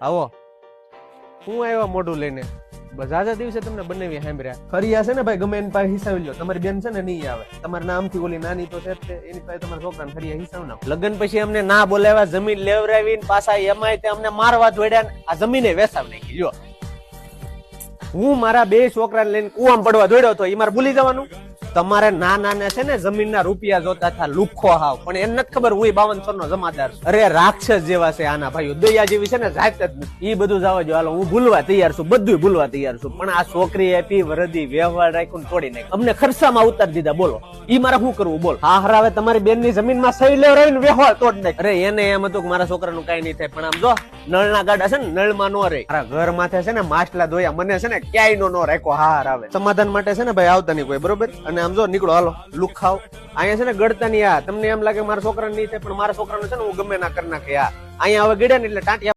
આવો હું આવ્યા મોઢું લઈને બજાજા દિવસે તમને બનાવી સાંભળ્યા ખરી છે ને ભાઈ ગમે એની પાસે હિસાવી લો તમારી બેન છે ને નહીં આવે તમારા નામથી ઓલી નાની તો છે એની પાસે તમારા છોકરાને ખરી હિસાબ ના લગ્ન પછી અમને ના બોલાવ્યા જમીન લેવરાવીને પાછા એમાંય તે અમને મારવા જોડ્યા આ જમીને વેસાવ નાખી જો હું મારા બે છોકરાને લઈને કુવામાં પડવા દોડ્યો હતો એ મારે ભૂલી જવાનું તમારે નાના છે ને જમીનના રૂપિયા જોતા હતા લુખો હાવ પણ એને નથી ખબર હું 52 નો જમાદાર છું. અરે રાક્ષસ જેવા છે આના ભાઈઓ દયા જેવી છે ને જાત જ નથી એ બધું જવા જો હાલો હું ભૂલવા તૈયાર છું બધું ભૂલવા તૈયાર છું પણ આ છોકરી આપી વરદી વ્યવહાર રાખ્યું તોડી નાખ્યું અમને ખર્ચામાં ઉતારી દીધા બોલો ઈ મારે શું કરવું બોલ હા હરાવે તમારી બેન ની જમીન માં સહી લેવરાવીને વ્યવહાર તોડ નાખ અરે એને એમ હતું કે મારા છોકરાનું કઈ નહીં થાય પણ આમ જો નળના ગાડા છે ને નળમાં નો રહે મારા ઘર માથે છે ને માછલા ધોયા મને છે ને ક્યાંય નો રાખ્યો હાર આવે સમાધાન માટે છે ને ભાઈ આવતા નહીં કોઈ બરોબર અને આમ જો નીકળો હાલો લુક ખાવ અહીંયા છે ને ગળતા નહીં આ તમને એમ લાગે મારા છોકરાને નહીં થાય પણ મારા છોકરાને છે ને હું ગમે ના કરી નાખે આ અહીંયા હવે ગળ્યા ને એટલે ટાંટિયા